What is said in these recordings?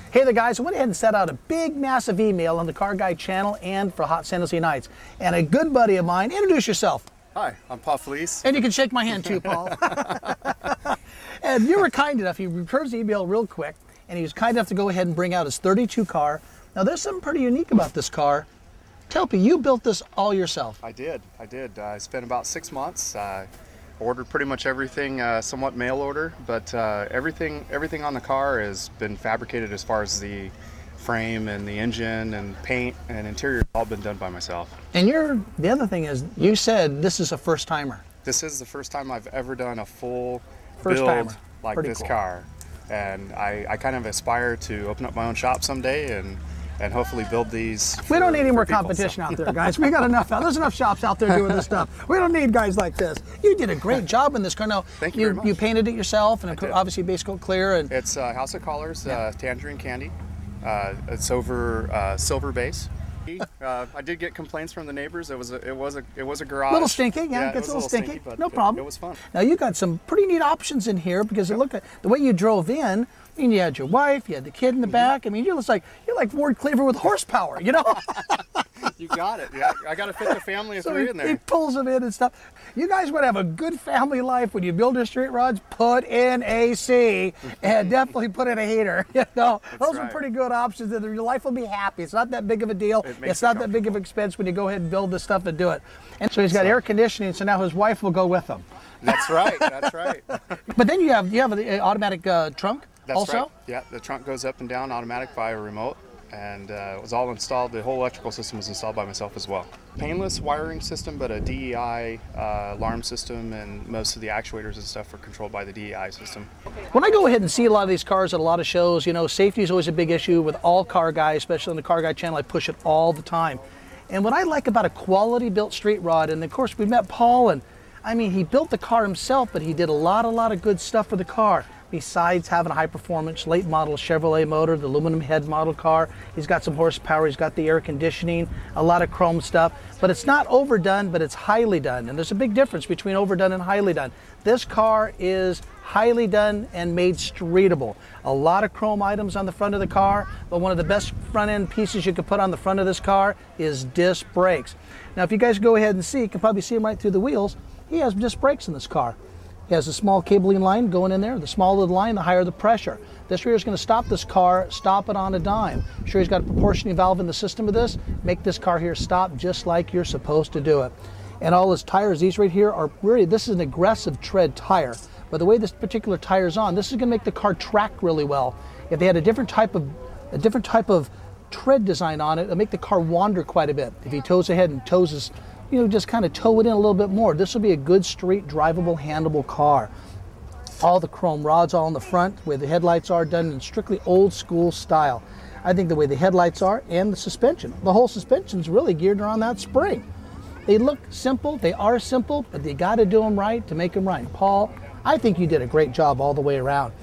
Hey there guys, I went ahead and set out a big massive email on the Car Guy channel and for Hot San Jose Nights. And a good buddy of mine, introduce yourself. Hi, I'm Paul Feliz. And you can shake my hand too, Paul. And you were kind enough, he returns the email real quick, and he was kind enough to go ahead and bring out his 32 car. Now there's something pretty unique about this car. Tell me, you built this all yourself. I did. I spent about 6 months. Ordered pretty much everything, somewhat mail order, but everything on the car has been fabricated as far as the frame and the engine and paint and interior, all been done by myself. And the other thing is, you said this is a first timer. This is the first time I've ever done a full build like pretty this cool. car, and I kind of aspire to open up my own shop someday and hopefully build these. We don't need any more competition out there, guys. We got enough. There's enough shops out there doing this stuff. We don't need guys like this. You did a great job in this car. Now, Thank you very much. You painted it yourself, and obviously base coat clear. And it's House of Colors, Tangerine Candy. It's over silver base. I did get complaints from the neighbors. It was a garage. A little stinky, yeah. It gets a little stinky, but no problem. It was fun. Now you got some pretty neat options in here because look at the way you drove in. I mean, you had your wife, you had the kid in the back. I mean, you're like Ward Cleaver with horsepower, you know? You got it. Yeah, I got to fit the family of three in there. He pulls them in and stuff. You guys want to have a good family life when you build your street rods. Put in AC and definitely put in a heater. You know, those are pretty good options. And your life will be happy. It's not that big of a deal. It's not that big of an expense when you go ahead and build this stuff and do it. And so he's got air conditioning. So now his wife will go with him. That's right. That's right. But then you have an automatic trunk. That's also? Right. Yeah, the trunk goes up and down automatic via remote, and it was all installed. The whole electrical system was installed by myself as well. Painless wiring system, but a DEI alarm system, and most of the actuators and stuff are controlled by the DEI system. When I go ahead and see a lot of these cars at a lot of shows, you know, safety is always a big issue with all car guys, especially on the Car Guy channel. I push it all the time. And what I like about a quality built street rod, and of course we met Paul, and I mean, he built the car himself, but he did a lot of good stuff for the car. Besides having a high-performance late model Chevrolet motor, the aluminum head model car, he's got some horsepower, he's got the air conditioning, a lot of chrome stuff, but it's not overdone, but it's highly done, and there's a big difference between overdone and highly done. This car is highly done and made streetable. A lot of chrome items on the front of the car, but one of the best front-end pieces you could put on the front of this car is disc brakes. Now, if you guys go ahead and see, you can probably see them right through the wheels, he has disc brakes in this car. He has a small cabling line going in there. The smaller the line, the higher the pressure. This rear is going to stop this car, stop it on a dime. Sure, he's got a proportioning valve in the system of this. Make this car here stop just like you're supposed to do it. And all his tires, these right here are really, this is an aggressive tread tire. But the way this particular tire is on, this is going to make the car track really well. If they had a different type of tread design on it, it'll make the car wander quite a bit. If he tows ahead and tows his, you know, just kind of tow it in a little bit more. This will be a good street drivable, handleable car. All the chrome rods all in the front, where the headlights are done in strictly old school style. I think the way the headlights are and the suspension, the whole suspension's really geared around that spring. They look simple, they are simple, but you got to do them right to make them right. Paul, I think you did a great job all the way around.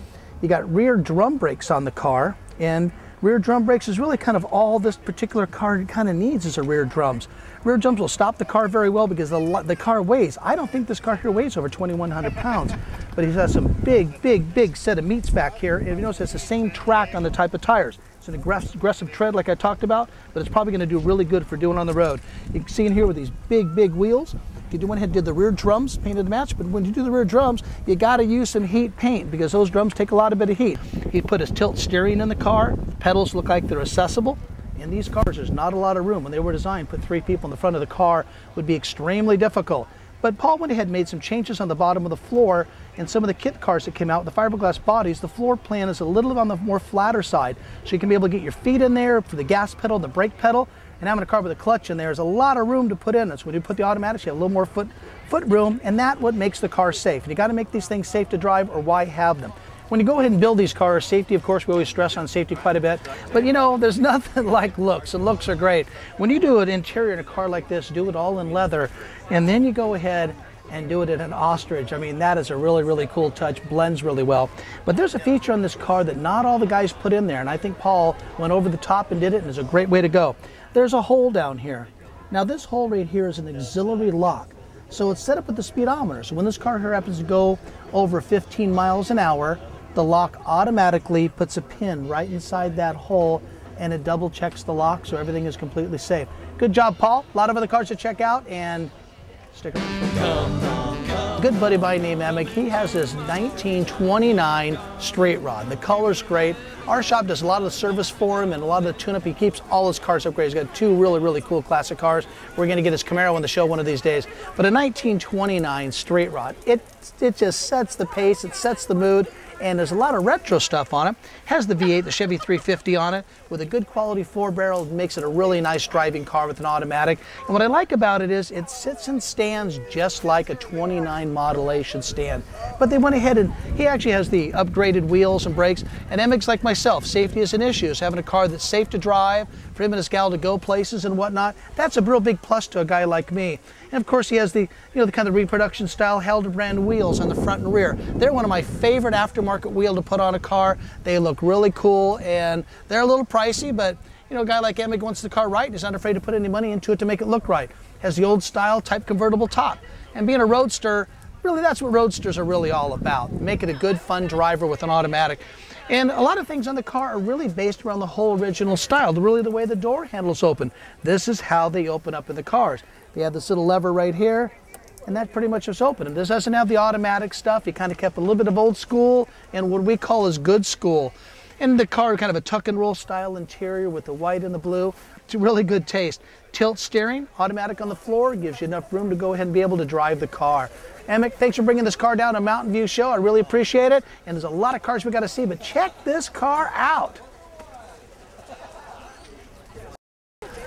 You got rear drum brakes on the car, and rear drum brakes is really kind of all this particular car kind of needs is a rear drums. Rear drums will stop the car very well because the car weighs. I don't think this car here weighs over 2,100 pounds, but he's got some big set of meats back here. And you notice it's the same track on the type of tires. It's an aggressive tread like I talked about, but it's probably going to do really good for doing on the road. You can see in here with these big wheels. If you went ahead and did the rear drums, painted to match, but when you do the rear drums, you got to use some heat paint because those drums take a lot of bit of heat. He put his tilt steering in the car. The pedals look like they're accessible. In these cars, there's not a lot of room. When they were designed, put 3 people in the front of the car would be extremely difficult. But Paul went ahead and made some changes on the bottom of the floor. In some of the kit cars that came out with the fiberglass bodies, the floor plan is a little on the more flatter side. So you can be able to get your feet in there for the gas pedal and the brake pedal. And having a car with a clutch in there is a lot of room to put in. So when you put the automatics, you have a little more foot room, and that's what makes the car safe. And you got to make these things safe to drive, or why have them? When you go ahead and build these cars, safety, of course, we always stress on safety quite a bit. But you know, there's nothing like looks, and looks are great. When you do an interior in a car like this, do it all in leather, and then you go ahead and do it in an ostrich. I mean, that is a really cool touch, blends really well. But there's a feature on this car that not all the guys put in there, and I think Paul went over the top and did it, and it's a great way to go. There's a hole down here. Now this hole right here is an auxiliary lock. So it's set up with the speedometer. So when this car here happens to go over 15 miles an hour, the lock automatically puts a pin right inside that hole, and it double checks the lock, so everything is completely safe. Good job, Paul. A lot of other cars to check out, and stick around. Good buddy by name Emig, he has this 1929 straight rod. The color's great. Our shop does a lot of the service for him and a lot of the tune-up. He keeps all his cars upgraded. He's got two really, really cool classic cars. We're going to get his Camaro on the show one of these days. But a 1929 straight rod, it just sets the pace, it sets the mood, and there's a lot of retro stuff on it. Has the V8, the Chevy 350 on it, with a good quality 4-barrel. It makes it a really nice driving car with an automatic. And what I like about it is it sits and stands just like a 29 model should stand. But they went ahead and he actually has the upgraded wheels and brakes. And Emig's like myself, safety is an issue. So having a car that's safe to drive, for him and his gal to go places and whatnot, that's a real big plus to a guy like me. And of course he has the, the kind of reproduction style Helder brand wheels on the front and rear. They're one of my favorite aftermarket wheel to put on a car. They look really cool and they're a little pricey, but a guy like Emig wants the car right and is not afraid to put any money into it to make it look right. Has the old style type convertible top. And being a Roadster, really that's what Roadsters are really all about. Make it a good fun driver with an automatic. And a lot of things on the car are really based around the whole original style, really the way the door handles open. This is how they open up in the cars. They have this little lever right here, and that pretty much is open. And this doesn't have the automatic stuff. He kind of kept a little bit of old school and what we call is good school. And the car, kind of a tuck and roll style interior with the white and the blue. It's a really good taste. Tilt steering, automatic on the floor, gives you enough room to go ahead and be able to drive the car. Emig, thanks for bringing this car down to Mountain View Show. I really appreciate it. And there's a lot of cars we got to see, but check this car out.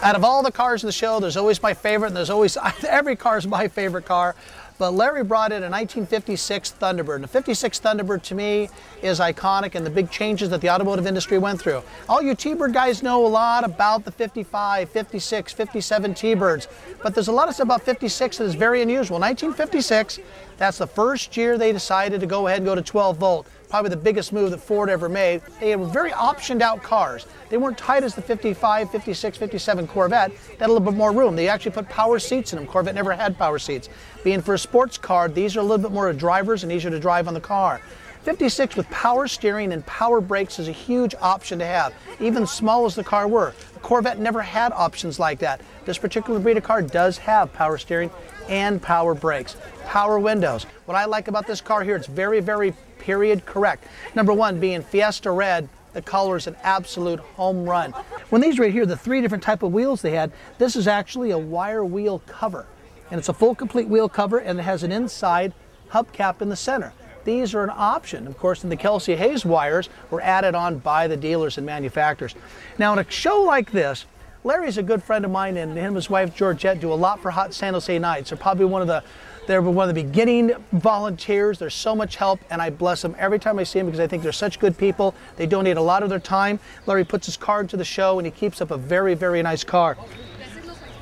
Out of all the cars in the show, there's always my favorite, and there's always, every car is my favorite car. But Larry brought in a 1956 Thunderbird. And the 56 Thunderbird to me is iconic and the big changes that the automotive industry went through. All you T-Bird guys know a lot about the 55, 56, 57 T-Birds. But there's a lot of stuff about 56 that is very unusual. 1956, that's the first year they decided to go ahead and go to 12 volt. Probably the biggest move that Ford ever made. They were very optioned out cars. They weren't tight as the 55, 56, 57 Corvette. They had a little bit more room. They actually put power seats in them. Corvette never had power seats. Being for a sports car, these are a little bit more drivers and easier to drive on the car. 56 with power steering and power brakes is a huge option to have, even as small as the car were. The Corvette never had options like that. This particular breed of car does have power steering and power brakes. Power windows. What I like about this car here, it's very, very period correct. Number one, being Fiesta Red, the color is an absolute home run. When these right here, the three different type of wheels they had, this is actually a wire wheel cover. And it's a full complete wheel cover and it has an inside hubcap in the center. These are an option. Of course, in the Kelsey Hayes wires were added on by the dealers and manufacturers. Now in a show like this, Larry's a good friend of mine and him and his wife Georgette do a lot for Hot San Jose Nights. They're probably one of the beginning volunteers. There's so much help and I bless them every time I see them because I think they're such good people. They donate a lot of their time. Larry puts his card to the show and he keeps up a very, very nice car.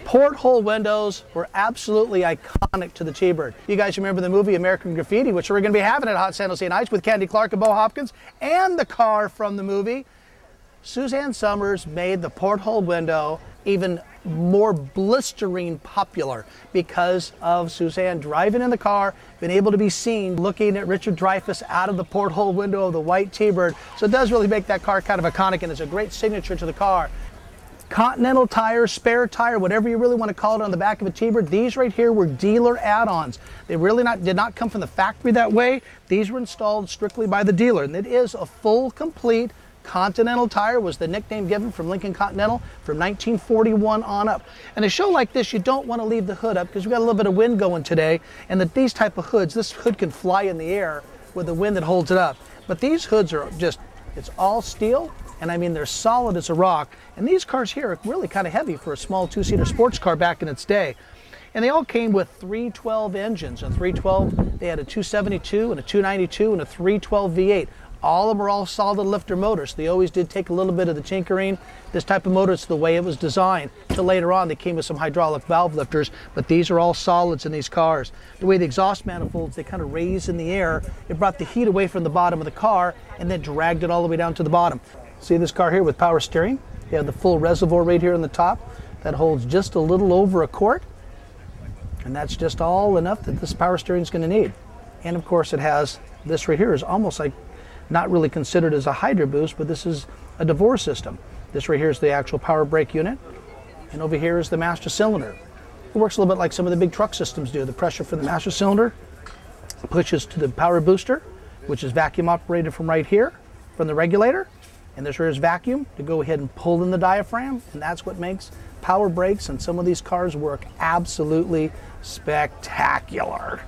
Porthole windows were absolutely iconic to the T-Bird. You guys remember the movie American Graffiti, which we're going to be having at Hot San Jose Nights with Candy Clark and Bo Hopkins, and the car from the movie. Suzanne Summers made the porthole window even more blistering popular because of Suzanne driving in the car, being able to be seen looking at Richard Dreyfuss out of the porthole window of the white T-Bird. So it does really make that car kind of iconic and it's a great signature to the car. Continental tire, spare tire, whatever you really want to call it on the back of a T-Bird. These right here were dealer add-ons. They really did not come from the factory that way. These were installed strictly by the dealer. And it is a full, complete Continental tire, was the nickname given from Lincoln Continental from 1941 on up. And a show like this, you don't want to leave the hood up because we've got a little bit of wind going today. And that these type of hoods, this hood can fly in the air with the wind that holds it up. But these hoods are just, it's all steel. And I mean, they're solid as a rock. And these cars here are really kind of heavy for a small two-seater sports car back in its day. And they all came with 312 engines. A 312, they had a 272 and a 292 and a 312 V8. All of them are all solid lifter motors. They always did take a little bit of the tinkering. This type of motor is the way it was designed. Till later on, they came with some hydraulic valve lifters, but these are all solids in these cars. The way the exhaust manifolds, they kind of raise in the air, it brought the heat away from the bottom of the car and then dragged it all the way down to the bottom. See this car here with power steering? You have the full reservoir right here on the top that holds just a little over a quart. And that's just all enough that this power steering is going to need. And of course it has, this right here is almost like not really considered as a Hydro Boost, but this is a divorce system. This right here is the actual power brake unit, and over here is the master cylinder. It works a little bit like some of the big truck systems do. The pressure from the master cylinder pushes to the power booster, which is vacuum operated from right here, from the regulator, and this here is vacuum to go ahead and pull in the diaphragm, and that's what makes power brakes and some of these cars work absolutely spectacular.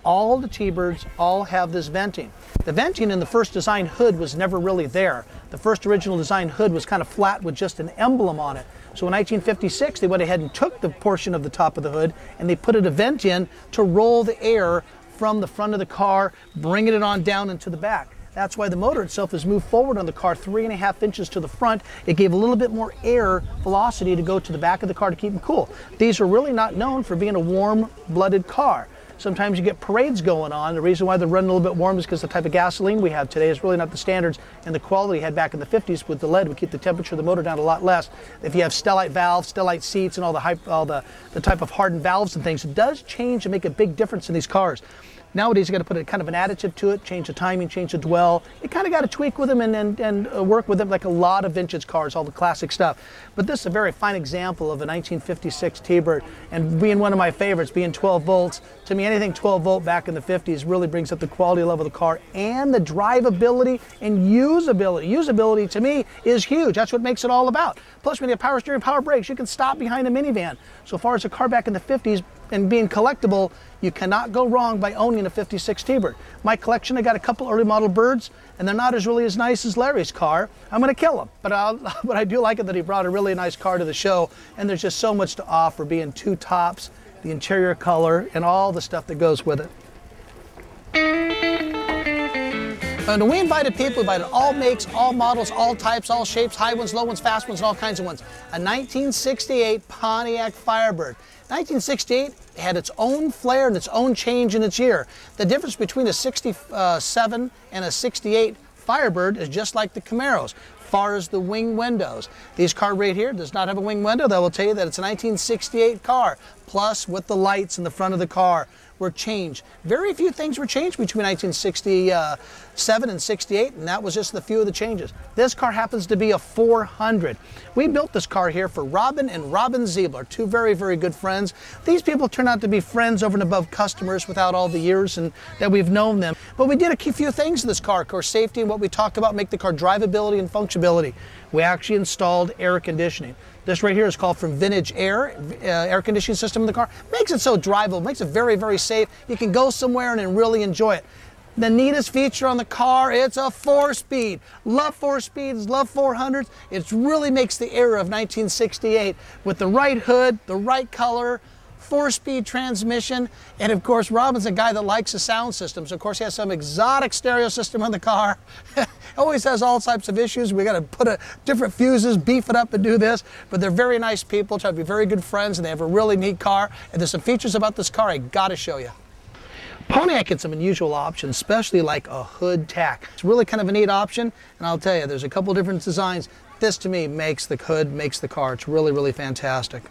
All the T-Birds all have this venting. The venting in the first design hood was never really there. The first original design hood was kind of flat with just an emblem on it. So in 1956, they went ahead and took the portion of the top of the hood and they put a vent in to roll the air from the front of the car, bringing it on down into the back. That's why the motor itself has moved forward on the car 3.5 inches to the front. It gave a little bit more air velocity to go to the back of the car to keep them cool. These are really not known for being a warm-blooded car. Sometimes you get parades going on. The reason why they're running a little bit warm is because the type of gasoline we have today is really not the standards and the quality we had back in the 50s with the lead would keep the temperature of the motor down a lot less. If you have stellite valves, stellite seats, and all the type of hardened valves and things, it does change and make a big difference in these cars. Nowadays, you got to put a kind of an additive to it, change the timing, change the dwell. You kind of got to tweak with them and work with them like a lot of vintage cars, all the classic stuff. But this is a very fine example of a 1956 T-Bird, and being one of my favorites, being 12 volts. To me, anything 12 volt back in the 50s really brings up the quality level of the car and the drivability and usability. Usability to me is huge. That's what makes it all about. Plus, when you have power steering, power brakes, you can stop behind a minivan. So far as a car back in the 50s, and being collectible, you cannot go wrong by owning a 56 T-Bird. My collection, I got a couple early model birds, and they're not really as nice as Larry's car. I'm gonna kill him, but I do like it that he brought a really nice car to the show, and there's just so much to offer, being two tops, the interior color, and all the stuff that goes with it. And we invited people, we invited all makes, all models, all types, all shapes, high ones, low ones, fast ones, and all kinds of ones. A 1968 Pontiac Firebird. 1968 had its own flair and its own change in its year. The difference between a 67 and a 68 Firebird is just like the Camaros. Far as the wing windows. This car right here does not have a wing window. That will tell you that it's a 1968 car. Plus, with the lights in the front of the car were changed. Very few things were changed between 1967 and 68, and that was just the few of the changes. This car happens to be a 400. We built this car here for Robin and Robin Sibler, two very, very good friends. These people turn out to be friends over and above customers without all the years and that we've known them. But we did a few things to this car. Of course, safety and what we talked about make the car drivability and functionability. We actually installed air conditioning. This right here is called from Vintage Air conditioning system in the car. Makes it so drivable, makes it very, very safe. You can go somewhere and really enjoy it. The neatest feature on the car, it's a 4-speed. Love 4 speeds, love 400s. It really makes the era of 1968 with the right hood, the right color, 4-speed transmission, and of course Robin's a guy that likes the sound system, so of course he has some exotic stereo system on the car. Always has all types of issues. We got to put different fuses, beef it up and do this, but they're very nice people, try to be very good friends, and they have a really neat car, and there's some features about this car I gotta show you. Pontiac had some unusual options, especially like a hood tack. It's really kind of a neat option, and I'll tell you, there's a couple different designs. This to me makes the hood, makes the car. It's really, really fantastic.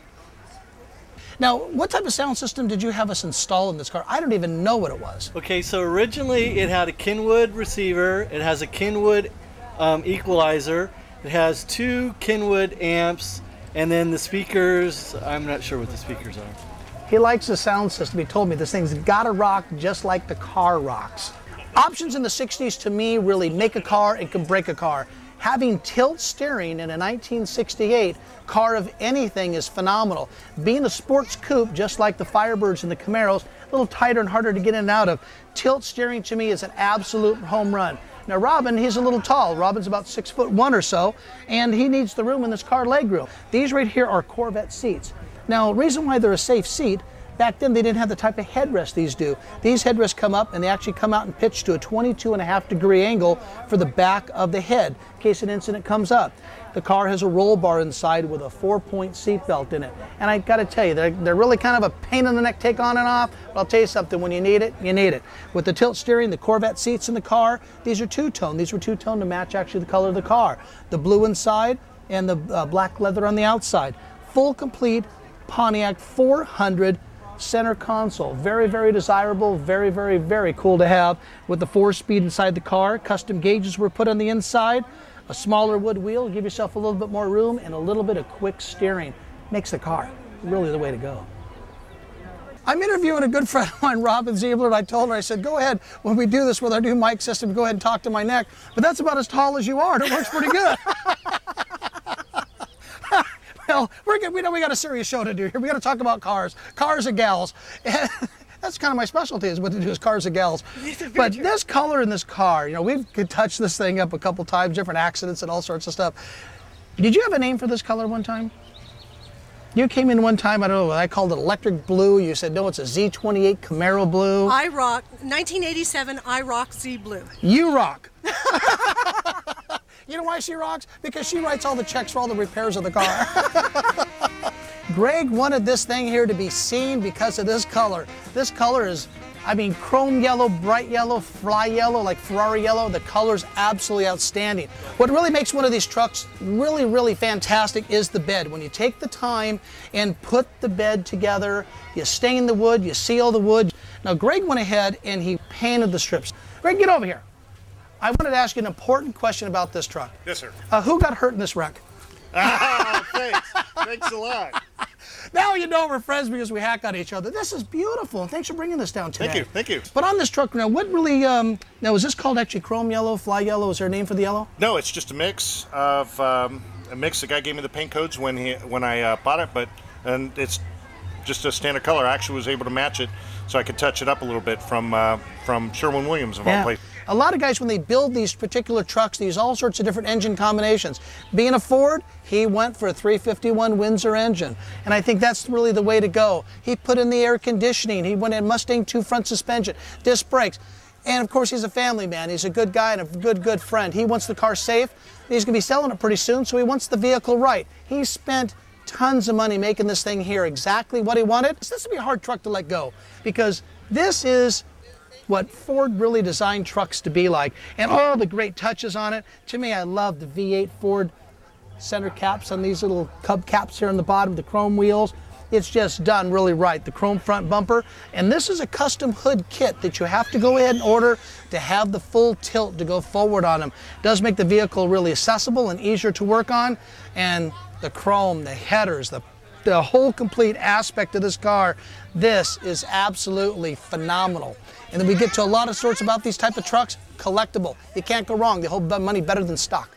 Now, what type of sound system did you have us install in this car? I don't even know what it was. Okay, so originally it had a Kenwood receiver, it has a Kenwood equalizer, it has 2 Kenwood amps, and then the speakers, I'm not sure what the speakers are. He likes the sound system. He told me this thing's gotta rock just like the car rocks. Options in the 60s to me really make a car and can break a car. Having tilt steering in a 1968 car of anything is phenomenal. Being a sports coupe, just like the Firebirds and the Camaros, a little tighter and harder to get in and out of, tilt steering to me is an absolute home run. Now Robin, he's a little tall. Robin's about 6'1" or so, and he needs the room in this car leg room. These right here are Corvette seats. Now, the reason why they're a safe seat, back then they didn't have the type of headrest these do. These headrests come up and they actually come out and pitch to a 22.5-degree angle for the back of the head in case an incident comes up. The car has a roll bar inside with a 4-point seat belt in it. And I gotta tell you, they're really kind of a pain in the neck take on and off, but I'll tell you something, when you need it, you need it. With the tilt steering, the Corvette seats in the car, these are two-tone. These were two-tone to match actually the color of the car. The blue inside and the black leather on the outside. Full complete Pontiac 400 center console. Very, very desirable, very, very, very cool to have with the 4-speed inside the car. Custom gauges were put on the inside. A smaller wood wheel, give yourself a little bit more room, and a little bit of quick steering. Makes the car really the way to go. I'm interviewing a good friend of mine, Robin Sibler, and I told her, I said, go ahead, when we do this with our new mic system, go ahead and talk to my neck. But that's about as tall as you are, and it works pretty good. Well, we know we got a serious show to do here. We got to talk about cars and gals. And that's kind of my specialty, is what to do is cars and gals. But this color in this car, you know, we've touched this thing up a couple times, different accidents and all sorts of stuff. Did you have a name for this color one time? You came in one time, I don't know, I called it electric blue. You said, no, it's a Z28 Camaro blue. I rock, 1987, I rock Z blue. You rock. You know why she rocks? Because she writes all the checks for all the repairs of the car. Greg wanted this thing here to be seen because of this color. This color is, I mean, chrome yellow, bright yellow, fly yellow, like Ferrari yellow. The color's absolutely outstanding. What really makes one of these trucks really, really fantastic is the bed. When you take the time and put the bed together, you stain the wood, you seal the wood. Now, Greg went ahead and he painted the strips. Greg, get over here. I wanted to ask you an important question about this truck. Yes, sir. Who got hurt in this wreck? Thanks. Thanks a lot. Now you know we're friends because we hack on each other. This is beautiful, and thanks for bringing this down today. Thank you, thank you. But on this truck, now what really, now is this called actually chrome yellow, fly yellow? Is there a name for the yellow? No, it's just a mix of, the guy gave me the paint codes when I bought it, and it's just a standard color. I actually was able to match it so I could touch it up a little bit from Sherwin-Williams of all places. A lot of guys, when they build these particular trucks, they use all sorts of different engine combinations. Being a Ford, he went for a 351 Windsor engine. And I think that's really the way to go. He put in the air conditioning. He went in Mustang 2 front suspension, disc brakes. And of course, he's a family man. He's a good guy and a good friend. He wants the car safe. He's going to be selling it pretty soon, so he wants the vehicle right. He spent tons of money making this thing here exactly what he wanted. This would be a hard truck to let go, because this is what Ford really designed trucks to be like, and all the great touches on it. To me, I love the V8 Ford center caps on these little cub caps here on the bottom, the chrome wheels. It's just done really right. The chrome front bumper, and this is a custom hood kit that you have to go ahead and order to have the full tilt to go forward on them. It does make the vehicle really accessible and easier to work on, and the chrome, the headers, the whole complete aspect of this car, this is absolutely phenomenal. And then we get to a lot of sorts about these type of trucks, collectible. You can't go wrong. They hold money better than stock.